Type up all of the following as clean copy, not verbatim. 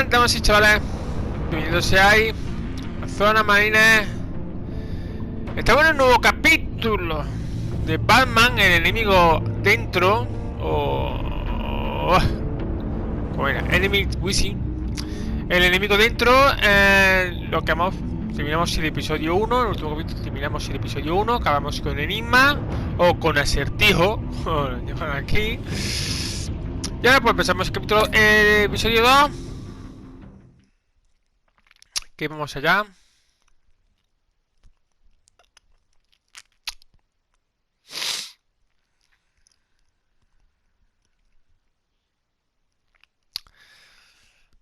buenas, damas y chavales. Bienvenidos seáis a Zona Marina. Estamos en un nuevo capítulo de Batman, el enemigo dentro. ¿Cómo era? Enemy Wishing. El enemigo dentro. Lo que hemos. Terminamos el episodio 1. En el último capítulo terminamos el episodio 1. Acabamos con enigma. O con acertijo. Lo llaman aquí. Y ahora pues empezamos el capítulo. Episodio 2. Que vamos allá.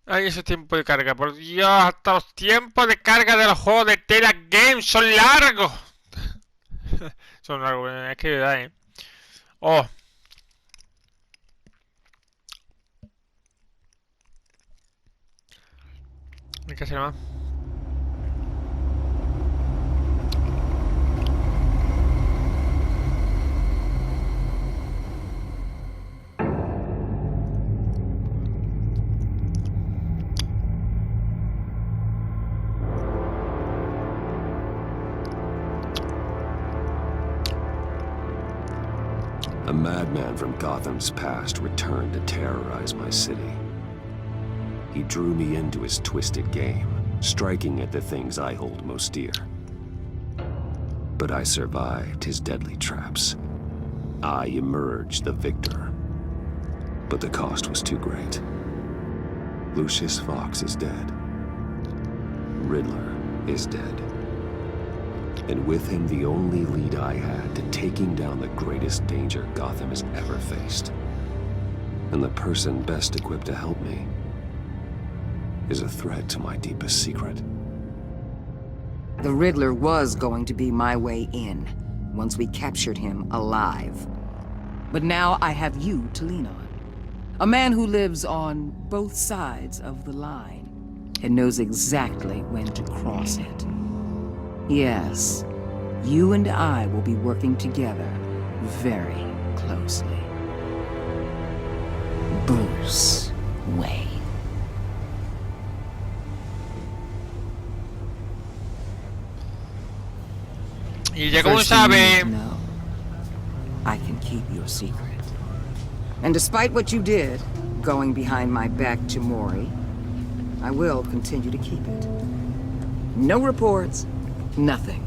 Ay, esos tiempos de carga, por Dios, hasta los tiempos de carga de los juegos de Tela Games son largos. Son largos, es que verdad, Oh. Hay que hacer más. A madman from Gotham's past returned to terrorize my city. He drew me into his twisted game, striking at the things I hold most dear. But I survived his deadly traps. I emerged the victor. But the cost was too great. Lucius Fox is dead. Riddler is dead. And with him the only lead I had to taking down the greatest danger Gotham has ever faced. And the person best equipped to help me is a threat to my deepest secret. The Riddler was going to be my way in, once we captured him alive. But now I have you to lean on. A man who lives on both sides of the line, and knows exactly when to cross it. Yes, you and I will be working together very closely. Bruce Wayne. Y ya como sabe, No, I can keep your secret. And despite what you did, going behind my back to Mori, I will continue to keep it. No reports, nothing.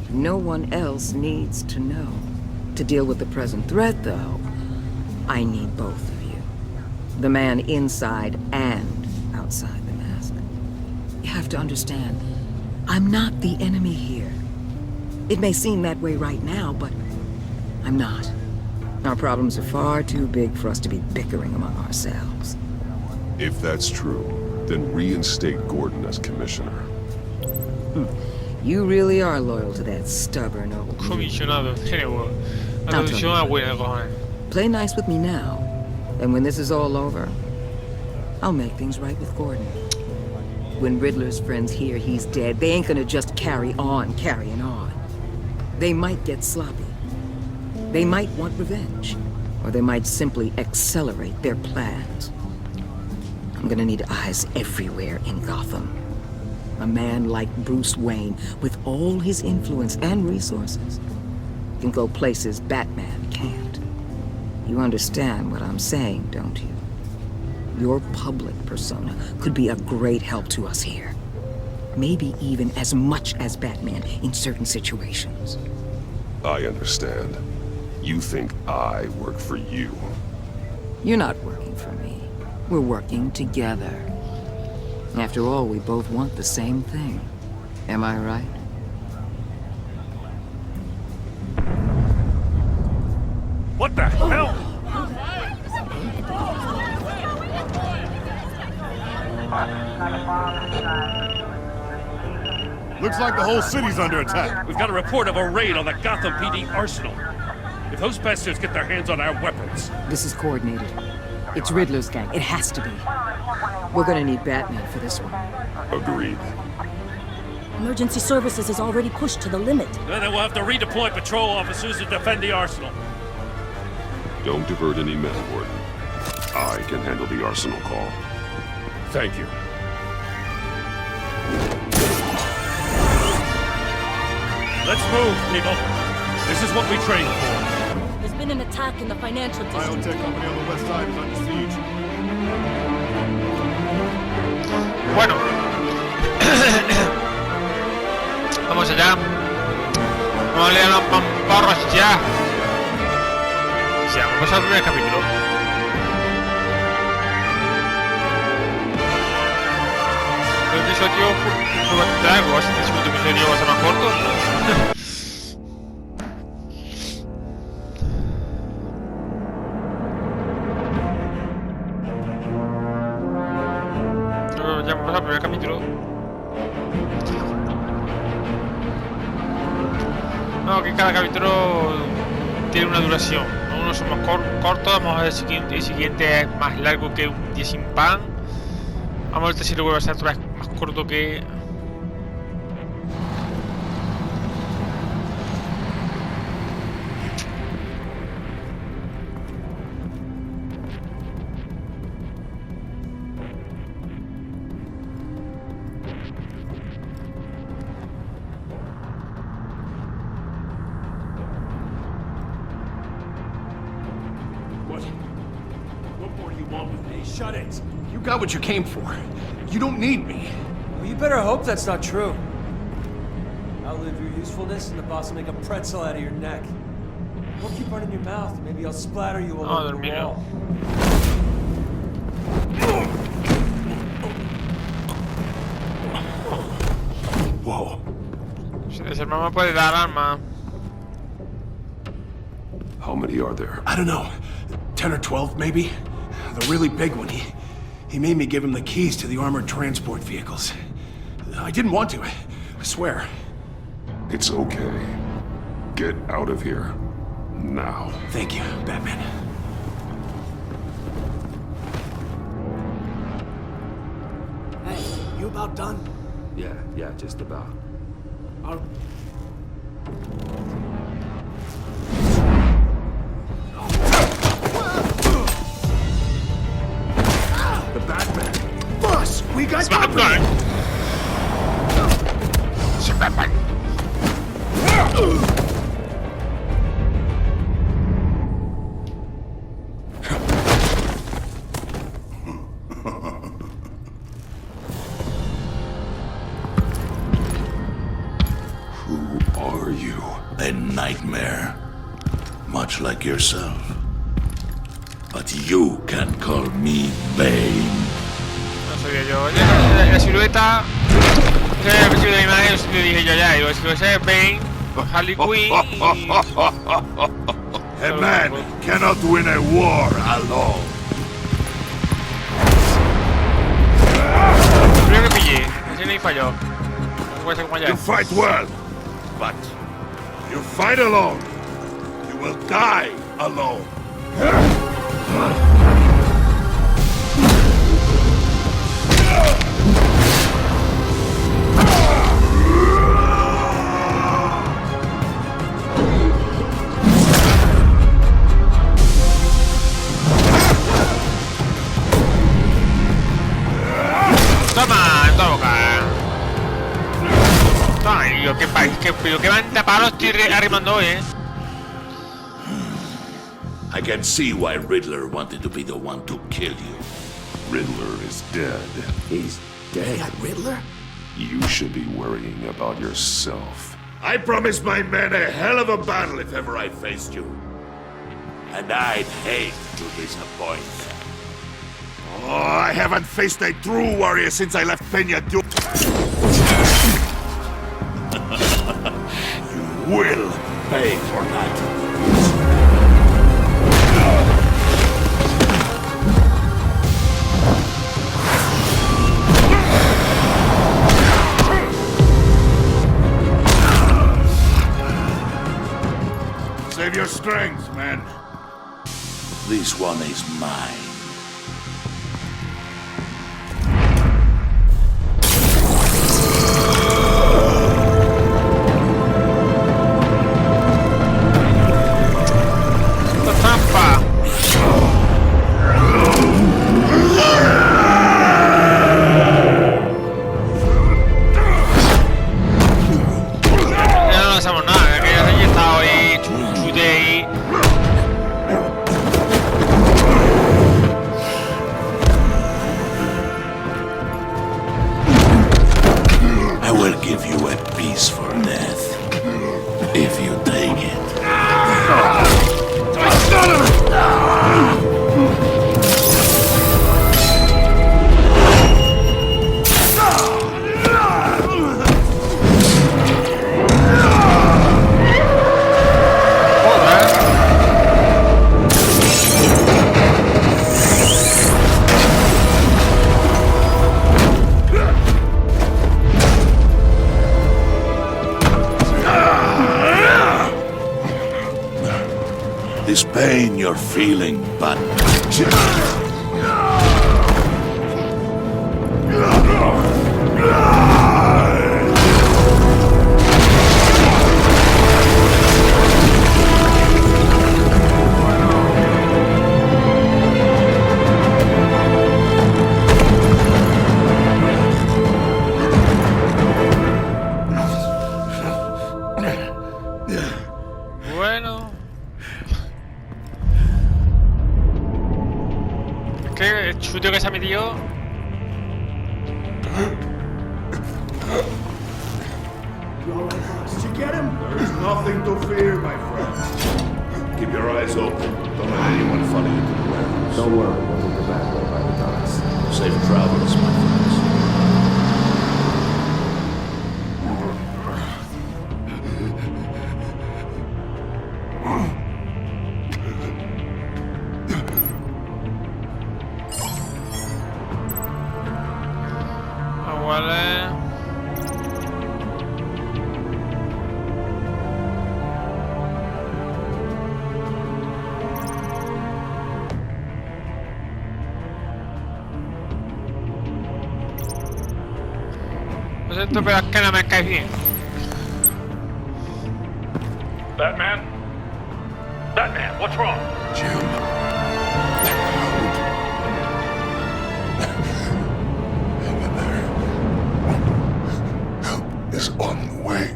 No one else needs to know. To deal with the present threat, though, I need both of you. The man inside and outside the mask. You have to understand, I'm not the enemy here. It may seem that way right now, but I'm not. Our problems are far too big for us to be bickering among ourselves. If that's true, then reinstate Gordon as commissioner. You really are loyal to that stubborn old comisionado, la traducción es buena, cojones. Play nice with me now, and when this is all over, I'll make things right with Gordon. When Riddler's friends hear he's dead, they ain't gonna just carry on carrying on. They might get sloppy. They might want revenge, or they might simply accelerate their plans. I'm gonna need eyes everywhere in Gotham. A man like Bruce Wayne, with all his influence and resources, can go places Batman can't. You understand what I'm saying, don't you? Your public persona could be a great help to us here. Maybe even as much as Batman in certain situations. I understand. You think I work for you. You're not working for me. We're working together. After all, we both want the same thing. Am I right? What the hell? Looks like the whole city's under attack. We've got a report of a raid on the Gotham PD arsenal. If those bastards get their hands on our weapons... This is coordinated. It's Riddler's gang. It has to be. We're gonna need Batman for this one. Agreed. Emergency services is already pushed to the limit. Then we'll have to redeploy patrol officers to defend the arsenal. Don't divert any men, Gordon. I can handle the arsenal call. Thank you. Let's move, people. This is what we trained for. There's been an attack in the financial district. Biotech company on the west side is under siege. Bueno. Vamos allá. Vamos a leer los mamporros ya. Ya, vamos al primer capítulo. El episodio fue bastante largo, así que el segundo episodio va a ser más corto. Ya vamos al primer capítulo. No, que cada capítulo tiene una duración. Unos son más cortos, vamos a ver el siguiente es más largo que un día sin pan. Vamos a ver si lo vuelve a ser otra vez más corto que... Shut it. You got what you came for. You don't need me. Well, you better hope that's not true. Outlive your usefulness and the boss will make a pretzel out of your neck. Don't keep running your mouth. Maybe I'll splatter you all over the wall. Whoa. Si desarmamos puede dar arma. How many are there? I don't know. 10 or 12, maybe? The really big one, he made me give him the keys to the armored transport vehicles. I didn't want to, I swear. It's okay. Get out of here. Now. Thank you, Batman. Hey, you about done? Yeah, just about. The Batman. Boss, we got Batman. C'est Batman. Who are you? A nightmare. Much like yourself. But you can call me Bane. No sabía yo. La silueta. Ese es el de la imagen, lo dije yo ya. Digo, ese es Bane, Harley Quinn y... A man cannot win a war alone. Primero que pillé. Ese ni falló. No puede ser como allá. You fight well, but you fight alone. You will die alone. Toma, en toda boca. Toma, pero que manda palos estoy arrimando hoy, I can see why Riddler wanted to be the one to kill you. Riddler is dead. He's dead. Riddler? You should be worrying about yourself. I promised my men a hell of a battle if ever I faced you. And I'd hate to disappoint. Oh, I haven't faced a true warrior since I left Peña Du- You will pay for that. Save your strength, man. This one is mine. this pain you're feeling, Batman. Bueno. Es que el chuteo que se ha metido. Did you get him? There's nothing to fear, my friend. Keep your eyes open. Don't let anyone follow you to the warehouse. Don't worry, we'll be back there by the docks. Safe travels, my friends. Vale. Lo siento, pero es que no me caes bien. Batman? Batman, what's wrong? Jim. Hang in there. Help is on the way.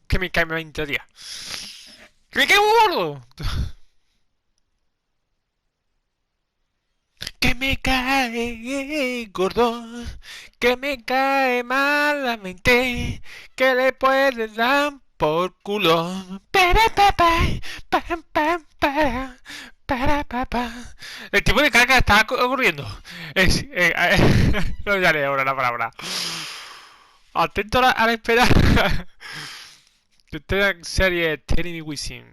Que me cae 20 días. ¡Que me cae muy gordo! Que me cae gordo, que me cae malamente, que le puedes dar por culo. El tipo de carga está ocurriendo. No diré ahora la palabra. Atento a la espera. Esta serie Telling Wishing.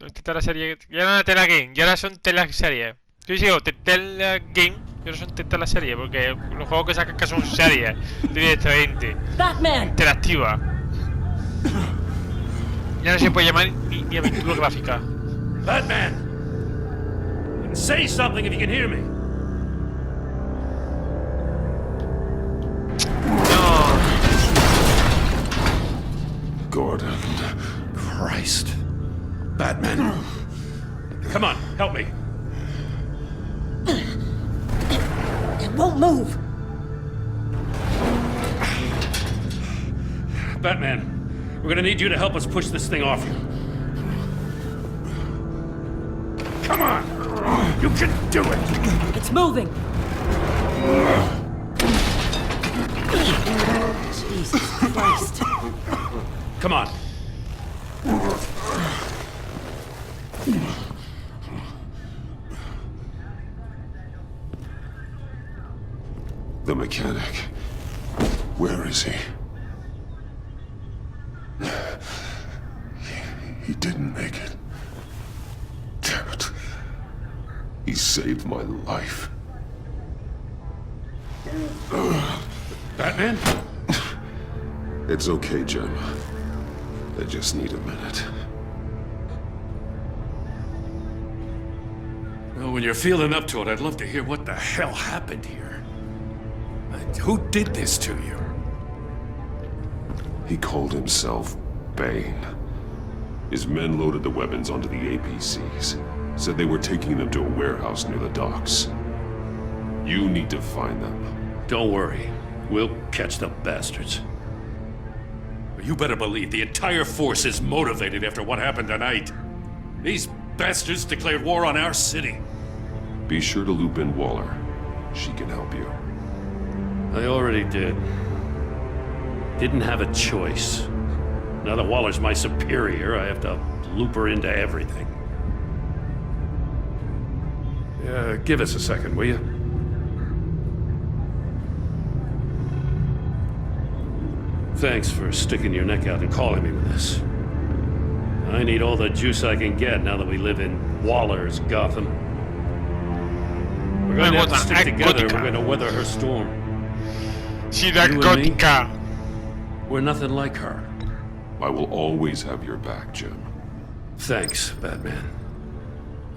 Esta la serie. Ya no era Tela Game, ya ahora son Tela series. Yo digo Tela Game, pero son Tela serie, porque los juegos que sacan que son series directamente. Batman! Interactiva. Ya no se puede llamar ni aventura gráfica. Batman! Say something if you can hear me. No. Gordon. Christ. Batman. Come on, help me. It won't move! Batman, we're gonna need you to help us push this thing off you. Come on! You can do it! It's moving! Jesus Christ. Come on. The mechanic. Where is he? He didn't make it. Damn it. He saved my life. Batman? It's okay, Jim. I just need a minute. Well, when you're feeling up to it, I'd love to hear what the hell happened here. Who did this to you? He called himself Bane. His men loaded the weapons onto the APCs. Said they were taking them to a warehouse near the docks. You need to find them. Don't worry. We'll catch the bastards. But you better believe the entire force is motivated after what happened tonight. These bastards declared war on our city. Be sure to loop in Waller. She can help you. I already did. Didn't have a choice. Now that Waller's my superior, I have to loop her into everything. Give us a second, will you? Thanks for sticking your neck out and calling me with this. I need all the juice I can get now that we live in Waller's Gotham. We're going to have to stick together. We're going to weather her storm. Ciudad gótica. We're nothing like her. I will always have your back, Jim. Thanks, Batman.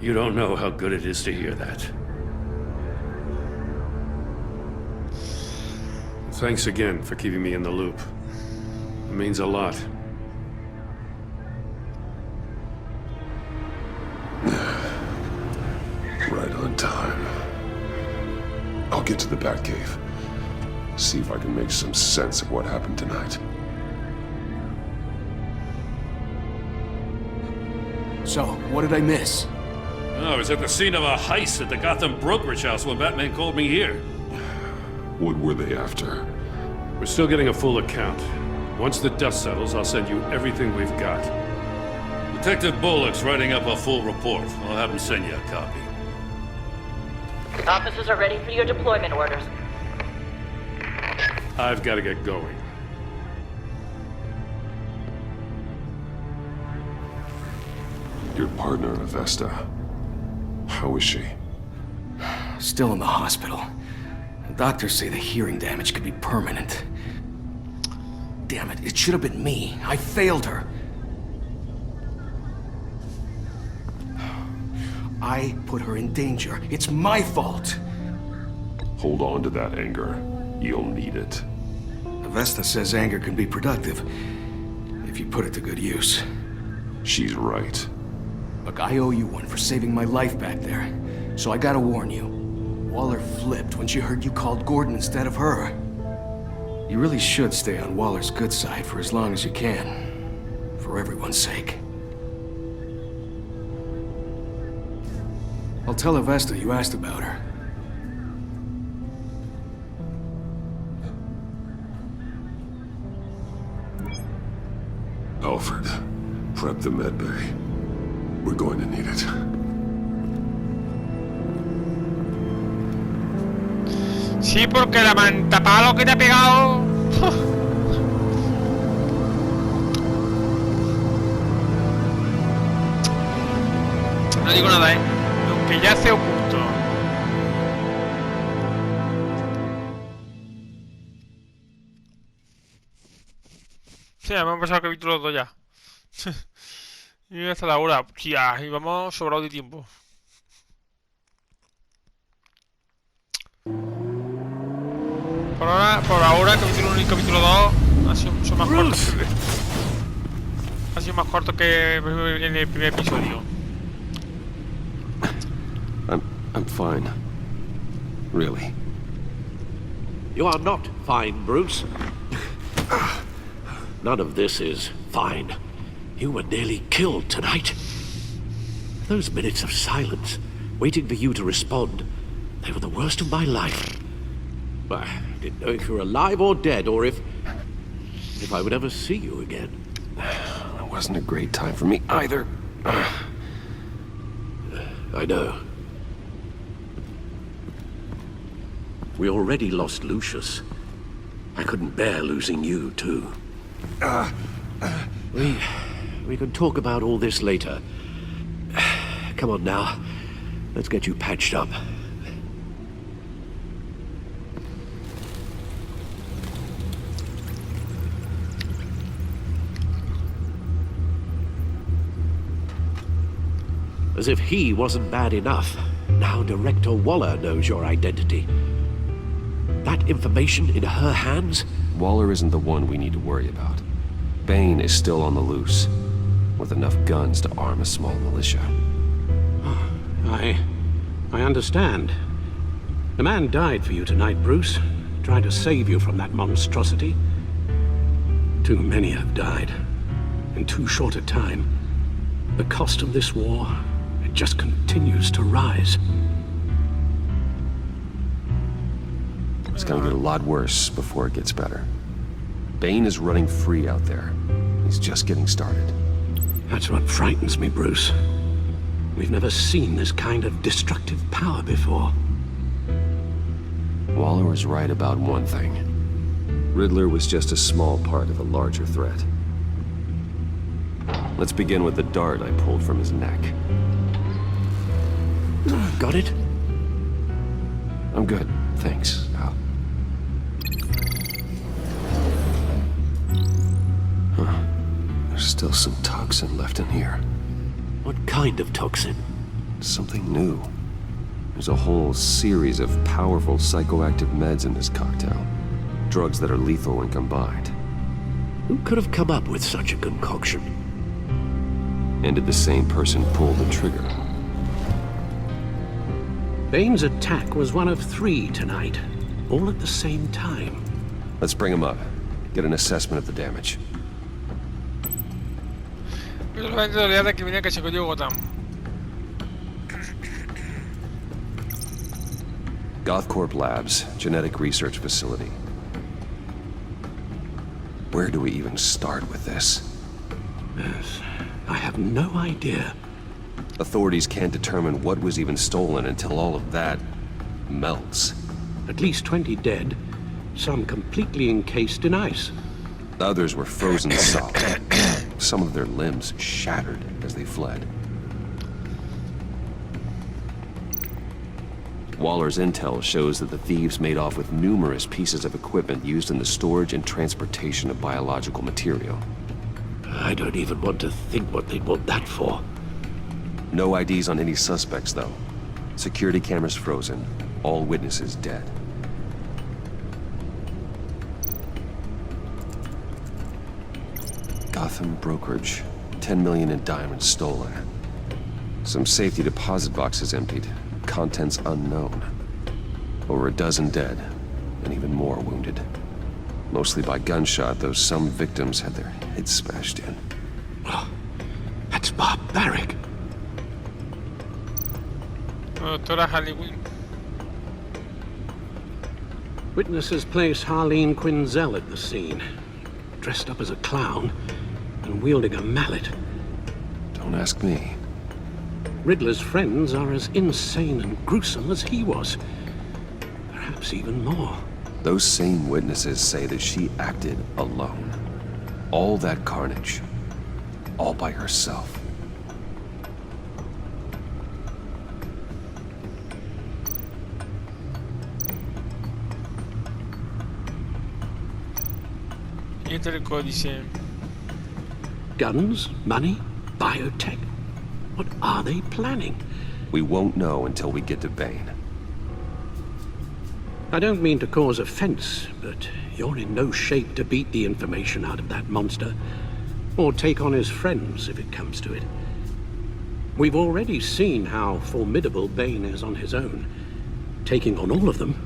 You don't know how good it is to hear that. Thanks again for keeping me in the loop. It means a lot. Right on time. I'll get to the Batcave. See if I can make some sense of what happened tonight. So, what did I miss? I was at the scene of a heist at the Gotham brokerage house when Batman called me here. What were they after? We're still getting a full account. Once the dust settles, I'll send you everything we've got. Detective Bullock's writing up a full report. I'll have him send you a copy. Officers are ready for your deployment orders. I've got to get going. Your partner, Avesta. How is she? Still in the hospital. The doctors say the hearing damage could be permanent. Damn it, it should have been me. I failed her. I put her in danger. It's my fault. Hold on to that anger. You'll need it. Avesta says anger can be productive, if you put it to good use. She's right. Look, I owe you one for saving my life back there. So I gotta warn you. Waller flipped when she heard you called Gordon instead of her. You really should stay on Waller's good side for as long as you can. For everyone's sake. I'll tell Avesta you asked about her. Alfred, prep the med bay. We're going to need it. Sí, porque la mantapalo que te ha pegado. No digo nada, aunque ya se oculto. Sí, hemos pasado el capítulo 2 ya. Y hasta la hora. Tía, y vamos sobrado de tiempo. Por ahora, capítulo 1 y capítulo 2 son más cortos. Ha sido más corto que en el primer episodio. I'm fine. Really. You are not fine, Bruce. None of this is fine. You were nearly killed tonight. Those minutes of silence, waiting for you to respond, they were the worst of my life. I didn't know if you were alive or dead, or if I would ever see you again. It wasn't a great time for me either. I know. We already lost Lucius. I couldn't bear losing you, too. We can talk about all this later. Come on now. Let's get you patched up. As if he wasn't bad enough, now Director Waller knows your identity. That information in her hands? Waller isn't the one we need to worry about. Bane is still on the loose, with enough guns to arm a small militia. I understand. The man died for you tonight, Bruce. Trying to save you from that monstrosity. Too many have died. In too short a time. The cost of this war, it just continues to rise. It's gonna get a lot worse before it gets better. Bane is running free out there. He's just getting started. That's what frightens me, Bruce. We've never seen this kind of destructive power before. Waller was right about one thing. Riddler was just a small part of a larger threat. Let's begin with the dart I pulled from his neck. Got it? I'm good, thanks, Al. Huh. Still some toxin left in here. What kind of toxin? Something new. There's a whole series of powerful psychoactive meds in this cocktail. Drugs that are lethal when combined. Who could have come up with such a concoction? And did the same person pull the trigger? Bane's attack was one of 3 tonight, all at the same time. Let's bring him up. Get an assessment of the damage. Gothcorp Labs, genetic research facility. Where do we even start with this? Yes, I have no idea. Authorities can't determine what was even stolen until all of that melts. At least 20 dead, some completely encased in ice. Others were frozen solid. Some of their limbs shattered as they fled. Waller's intel shows that the thieves made off with numerous pieces of equipment used in the storage and transportation of biological material. I don't even want to think what they'd want that for. No IDs on any suspects, though. Security cameras frozen. All witnesses dead. Gotham brokerage. 10 million in diamonds stolen. Some safety deposit boxes emptied. Contents unknown. Over a dozen dead, and even more wounded. Mostly by gunshot, though some victims had their heads smashed in. Oh, that's barbaric. Witnesses place Harleen Quinzel at the scene, dressed up as a clown and wielding a mallet. Don't ask me. Riddler's friends are as insane and gruesome as he was. Perhaps even more. Those same witnesses say that she acted alone. All that carnage. All by herself. Guns, money, biotech. What are they planning? We won't know until we get to Bane. I don't mean to cause offense, but you're in no shape to beat the information out of that monster, or take on his friends if it comes to it. We've already seen how formidable Bane is on his own. Taking on all of them,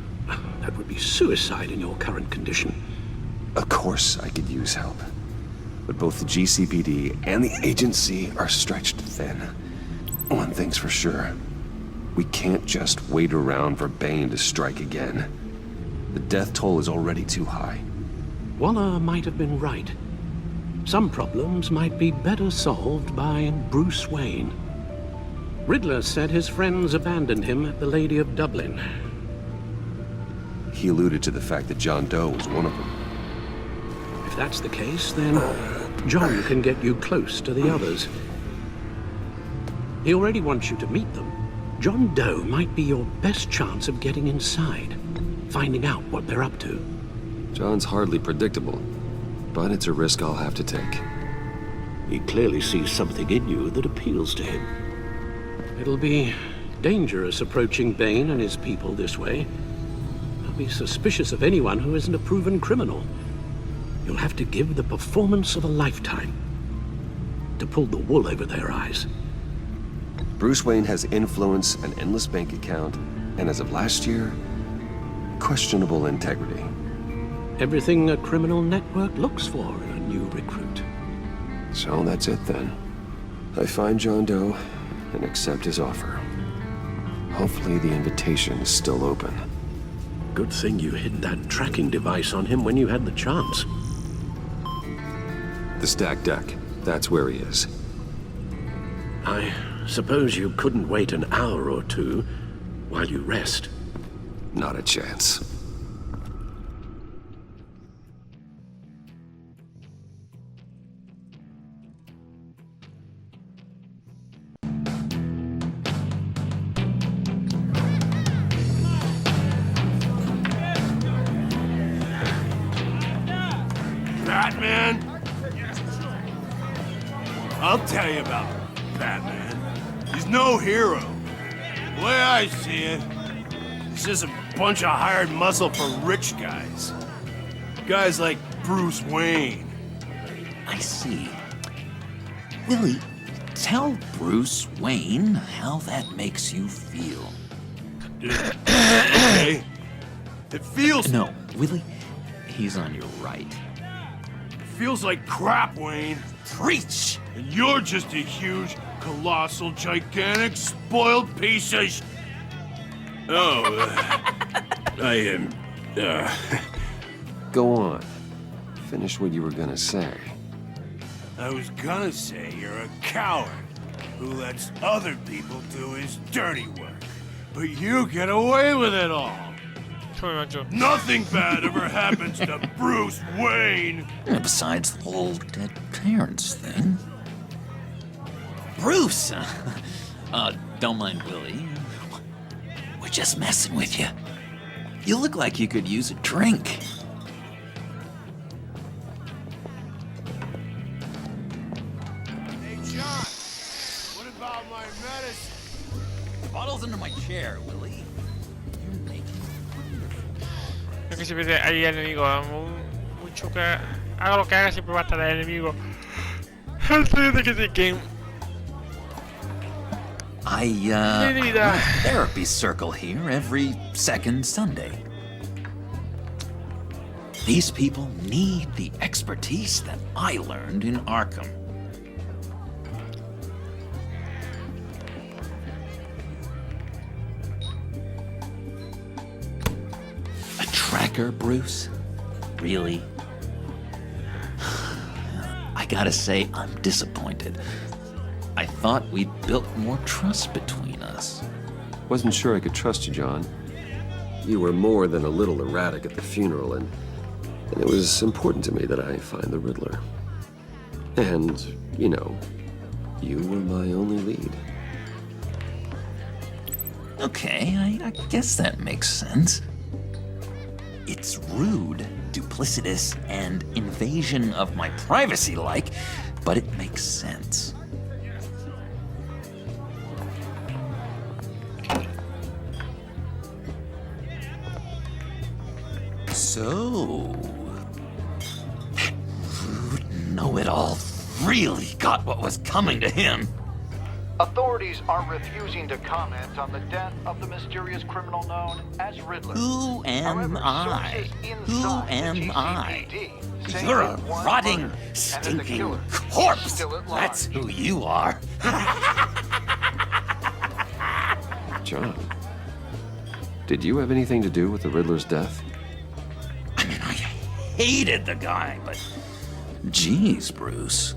that would be suicide in your current condition. Of course I could use help. But both the GCPD and the agency are stretched thin. One thing's for sure. We can't just wait around for Bane to strike again. The death toll is already too high. Waller might have been right. Some problems might be better solved by Bruce Wayne. Riddler said his friends abandoned him at the Lady of Dublin. He alluded to the fact that John Doe was one of them. If that's the case, then John can get you close to the others. He already wants you to meet them. John Doe might be your best chance of getting inside, finding out what they're up to. John's hardly predictable, but it's a risk I'll have to take. He clearly sees something in you that appeals to him. It'll be dangerous approaching Bane and his people this way. They'll be suspicious of anyone who isn't a proven criminal. You'll have to give the performance of a lifetime to pull the wool over their eyes. Bruce Wayne has influence, an endless bank account, and as of last year, questionable integrity. Everything a criminal network looks for in a new recruit. So that's it then. I find John Doe and accept his offer. Hopefully the invitation is still open. Good thing you hid that tracking device on him when you had the chance. The stacked deck. That's where he is. I suppose you couldn't wait an hour or two while you rest? Not a chance. Batman! I'll tell you about Batman. He's no hero. The way I see it, he's just a bunch of hired muscle for rich guys. Guys like Bruce Wayne. I see. Willie, tell Bruce Wayne how that makes you feel. Okay? It feels... No, Willie, he's on your right. It feels like crap, Wayne. Preach! And you're just a huge, colossal, gigantic, spoiled piece of I am... Go on. Finish what you were gonna say. I was gonna say you're a coward who lets other people do his dirty work. But you get away with it all. Nothing bad ever happens to Bruce Wayne. Besides the whole dead parents thing. Bruce! Don't mind Willie. We're just messing with you. You look like you could use a drink. Hey, John, what about my medicine? Bottle's under my chair, Willie. You're making Es que siempre hay enemigo, mucho que haga lo que haga siempre va a estar el enemigo. Antes de que se queden. I run a therapy circle here every second Sunday. These people need the expertise that I learned in Arkham. A tracker, Bruce? Really? I gotta say, I'm disappointed. I thought we'd built more trust between us. Wasn't sure I could trust you, John. You were more than a little erratic at the funeral, and it was important to me that I find the Riddler. And, you know, you were my only lead. Okay, I guess that makes sense. It's rude, duplicitous, and invasion of my privacy-like, but it makes sense. So, that rude know-it-all really got what was coming to him. Authorities are refusing to comment on the death of the mysterious criminal known as Riddler. Who am I? Who am I? You're a rotting, stinking corpse. That's who you are. John, did you have anything to do with the Riddler's death? Hated the guy, but geez, Bruce,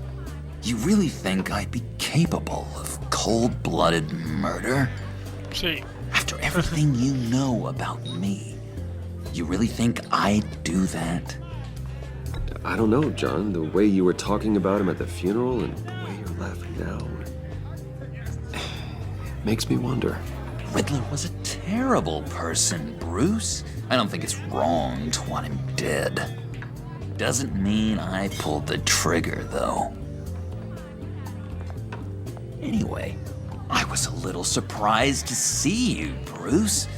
you really think I'd be capable of cold-blooded murder? Sí. After everything you know about me, you really think I'd do that? I don't know, John. The way you were talking about him at the funeral and the way you're laughing now, it makes me wonder. Riddler was a terrible person, Bruce. I don't think it's wrong to want him dead. Doesn't mean I pulled the trigger, though. Anyway, I was a little surprised to see you, Bruce.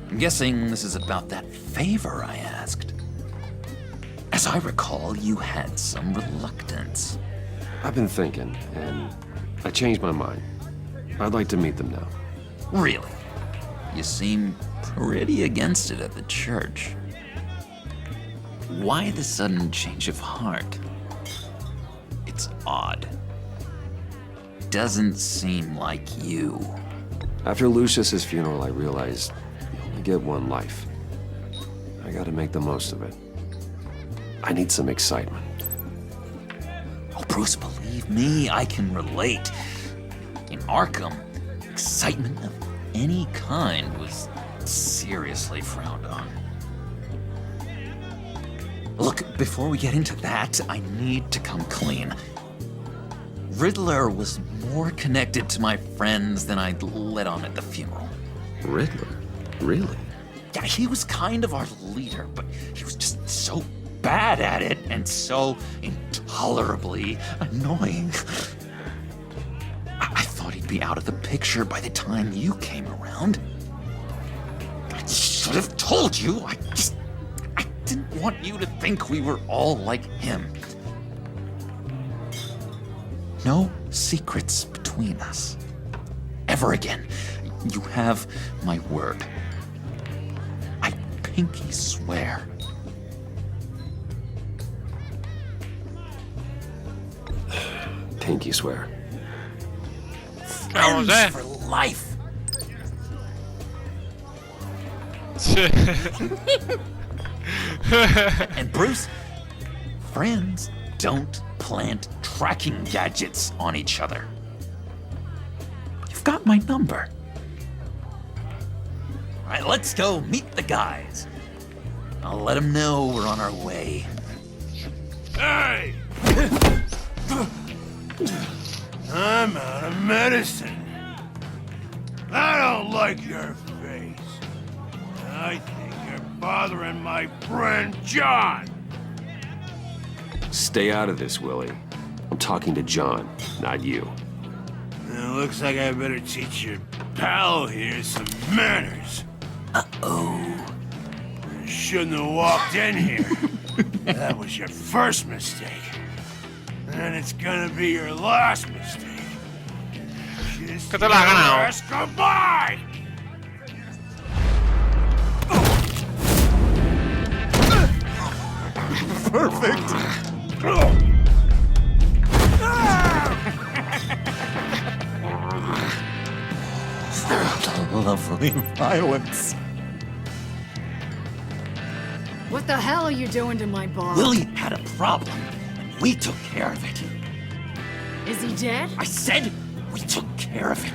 I'm guessing this is about that favor I asked. As I recall, you had some reluctance. I've been thinking, and I changed my mind. I'd like to meet them now. Really? You seem pretty against it at the church. Why the sudden change of heart? It's odd. Doesn't seem like you. After Lucius's funeral, I realized you only get one life. I gotta make the most of it. I need some excitement. Oh, Bruce, believe me, I can relate. In Arkham, excitement of any kind was seriously frowned on. Look, before we get into that, I need to come clean. Riddler was more connected to my friends than I'd let on at the funeral. Riddler? Really? Yeah, he was kind of our leader, but he was just so bad at it and so intolerably annoying. be out of the picture by the time you came around. I should have told you. I didn't want you to think we were all like him. No secrets between us. Ever again. You have my word. I pinky swear. Pinky swear. Friends for life. And Bruce, friends don't plant tracking gadgets on each other. You've got my number. All right, let's go meet the guys. I'll let them know we're on our way. Hey! I'm out of medicine. I don't like your face. I think you're bothering my friend John. Stay out of this, Willie. I'm talking to John, not you. It looks like I better teach your pal here some manners. Uh-oh. You shouldn't have walked in here. That was your first mistake. And it's gonna be your last mistake. Kiss ¿Qué te la ha ganado? your ass goodbye! Perfect. Lovely violence. What the hell are you doing to my bar? Willie had a problem, and we took care of it. Is he dead? I said we took care of it.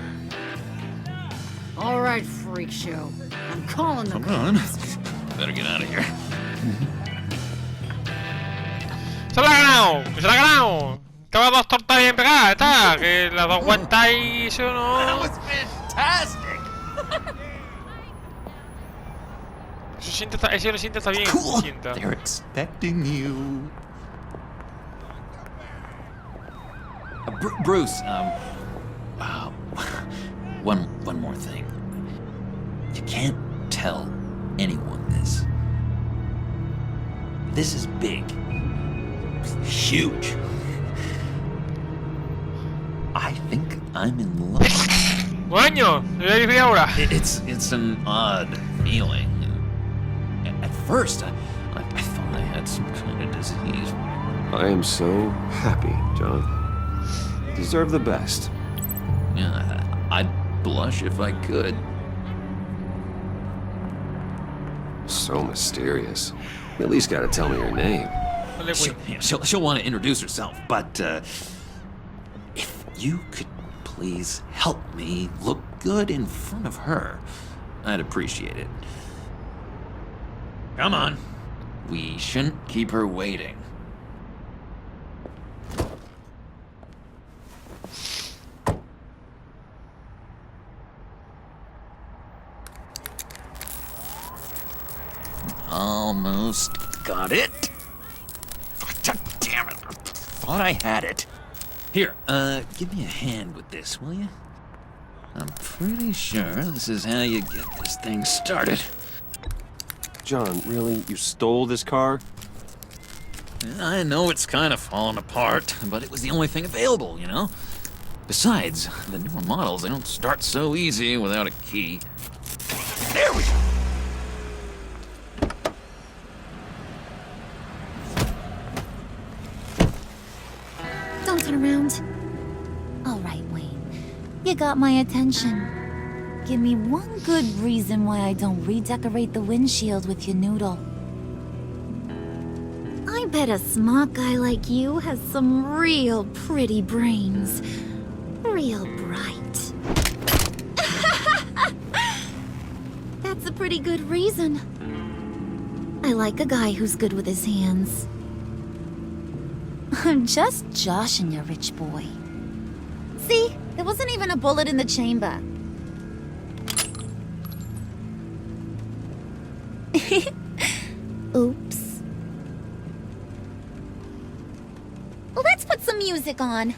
All right, freak show. I'm calling the Come on. Better get out of here. ¡Se la ha ganado! ¡Que se la ha ganado! Tengo dos tortas bien pegadas, está. Que las dos aguantáis y eso no. That was fantastic. Ese lo siente está bien. Cool. Sienta. They're expecting you. Bruce, one more thing. You can't tell anyone this. This is big. Huge. I think I'm in love. ¡Coño! Ahora. It's an odd feeling. At first, I thought I had some kind of disease. I am so happy, John. You deserve the best. Yeah, I'd blush if I could. So mysterious. You at least gotta tell me your name. She'll want to introduce herself, but if you could please help me look good in front of her, I'd appreciate it. Come on. We shouldn't keep her waiting. Almost got it. God damn it. I thought I had it. Here, give me a hand with this, will you? I'm pretty sure this is how you get this thing started. John, really? You stole this car? I know it's kind of falling apart, but it was the only thing available, you know? Besides, the newer models, they don't start so easy without a key. There we go! Don't turn around. All right, Wayne. You got my attention. Give me one good reason why I don't redecorate the windshield with your noodle. I bet a smart guy like you has some real pretty brains. Real bright. That's a pretty good reason. I like a guy who's good with his hands. I'm just joshing you, rich boy. See? There wasn't even a bullet in the chamber. Oops. Let's put some music on.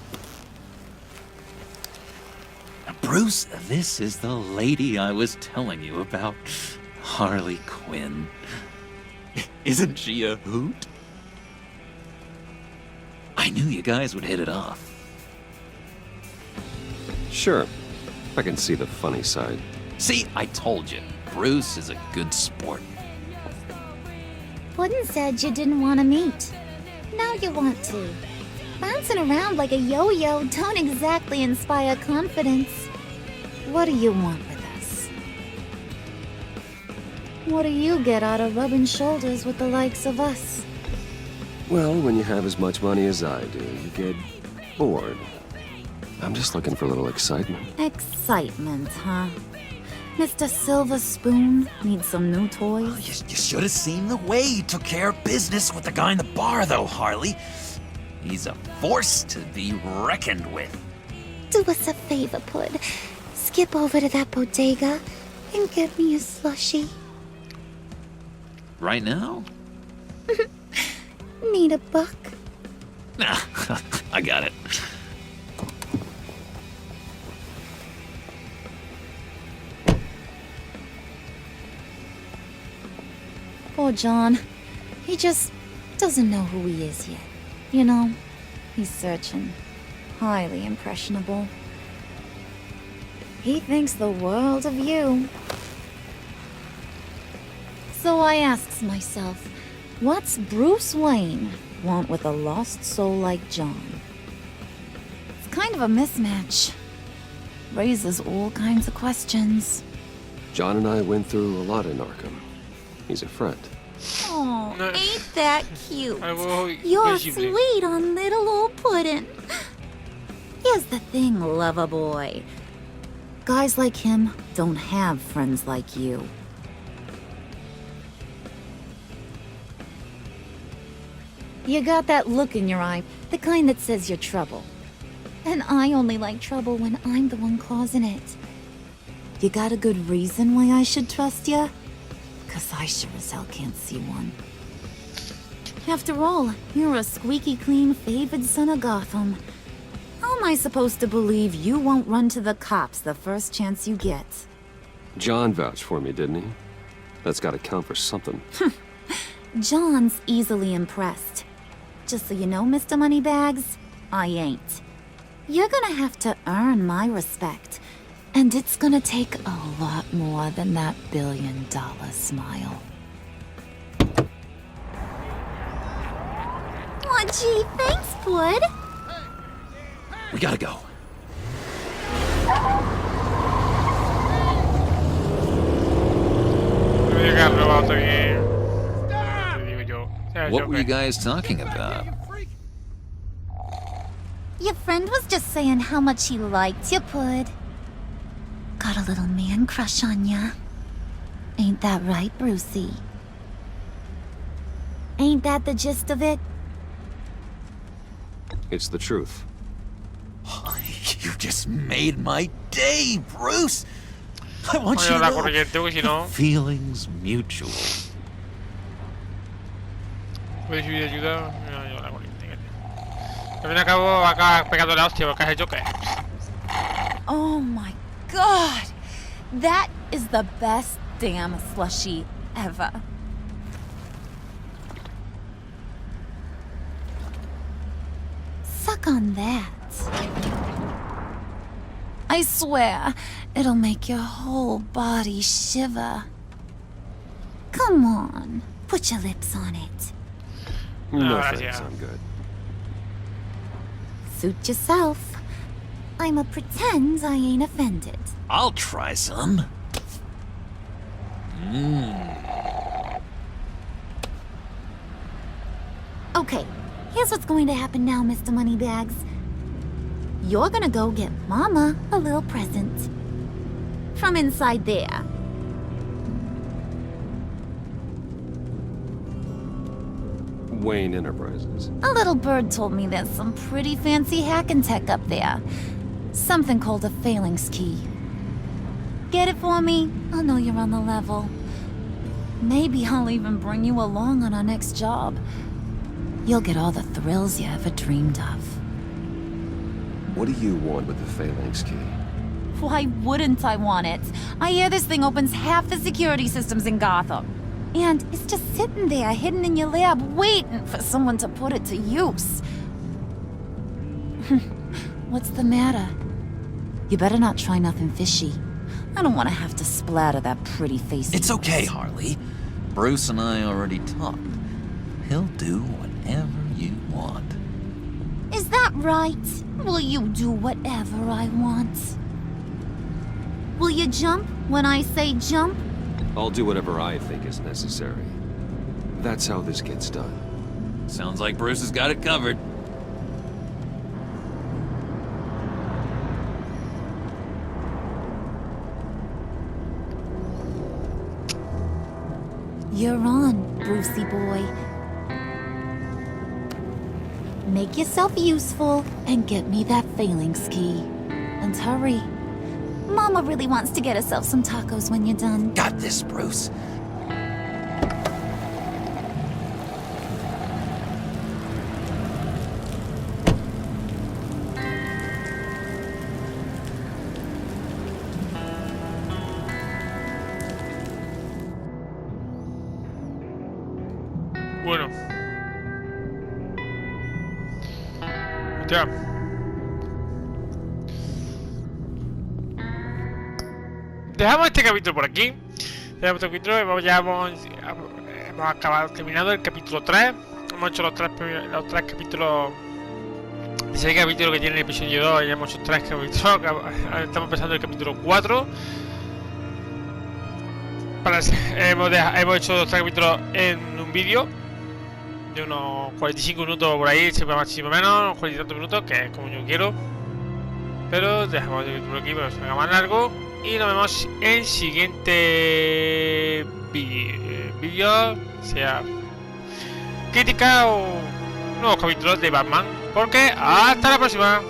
Bruce, this is the lady I was telling you about. Harley Quinn. Isn't she a hoot? I knew you guys would hit it off. Sure. I can see the funny side. See, I told you. Bruce is a good sport. Puddin' said you didn't want to meet. Now you want to. Bouncing around like a yo-yo don't exactly inspire confidence. What do you want with us? What do you get out of rubbing shoulders with the likes of us? Well, when you have as much money as I do, you get bored. I'm just looking for a little excitement. Excitement, huh? Mr. Silver Spoon needs some new toys? Oh, you should have seen the way he took care of business with the guy in the bar, though, Harley. He's a force to be reckoned with. Do us a favor, Pud. Skip over to that bodega and get me a slushie. Right now? Need a buck? Nah, I got it. Poor John. He just doesn't know who he is yet. You know, he's searching. Highly impressionable. He thinks the world of you. So I asks myself, what's Bruce Wayne want with a lost soul like John? It's kind of a mismatch. Raises all kinds of questions. John and I went through a lot in Arkham. He's a friend. Oh, ain't that cute? You're sweet on little old Puddin'. Here's the thing, lover boy. Guys like him don't have friends like you. You got that look in your eye, the kind that says you're trouble. And I only like trouble when I'm the one causing it. You got a good reason why I should trust you? 'Cause I sure as hell can't see one. After all, you're a squeaky clean favored son of Gotham. How am I supposed to believe you won't run to the cops the first chance you get? John vouched for me, didn't he? That's gotta count for something. John's easily impressed. Just so you know, Mr. Moneybags, I ain't. You're gonna have to earn my respect. And it's gonna take a lot more than that $1 billion smile. Aw, gee, thanks, Bud. We gotta go. What were you guys talking about? Your friend was just saying how much he liked you, Bud. Got a little man crush on ya. Ain't that right, Brucey? Ain't that the gist of it? It's the truth. You just made my day, Bruce! I want you to know the feeling's mutual. ¿Puedes subir ayuda? No, yo la corriente. Al fin y al cabo, acá pegando la hostia, porque has hecho qué. Oh my god! That is the best damn slushie ever. Suck on that. I swear, it'll make your whole body shiver. Come on, put your lips on it. No thanks, I'm good. Suit yourself. I'ma pretend I ain't offended. I'll try some. Okay, here's what's going to happen now, Mr. Moneybags. You're gonna go get Mama a little present. From inside there. Wayne Enterprises. A little bird told me there's some pretty fancy hacking tech up there. Something called a phalanx key. Get it for me? I'll know you're on the level. Maybe I'll even bring you along on our next job. You'll get all the thrills you ever dreamed of. What do you want with the phalanx key? Why wouldn't I want it? I hear this thing opens half the security systems in Gotham. And it's just sitting there, hidden in your lab, waiting for someone to put it to use. What's the matter? You better not try nothing fishy. I don't want to have to splatter that pretty face. It's okay, Harley. Bruce and I already talked. He'll do whatever you want. Is that right? Will you do whatever I want? Will you jump when I say jump? I'll do whatever I think is necessary. That's how this gets done. Sounds like Bruce has got it covered. You're on, Brucey boy. Make yourself useful and get me that phalanx key. And hurry. Mama really wants to get herself some tacos when you're done. Got this, Bruce. Bueno. Ya. Dejamos este capítulo por aquí. Dejamos este capítulo. Hemos acabado, terminado el capítulo 3. Hemos hecho los tres capítulos. 6 capítulos que tiene el episodio 2. Ya hemos hecho 3 capítulos. Estamos empezando el capítulo 4. Hemos hecho los 3 capítulos en un vídeo de unos 45 minutos por ahí, siempre más o menos, unos 40 y tantos minutos, que es como yo quiero. Pero dejamos el capítulo aquí, pero se haga más largo. Y nos vemos en siguiente vídeo, sea crítica o nuevos capítulos de Batman. Porque hasta la próxima.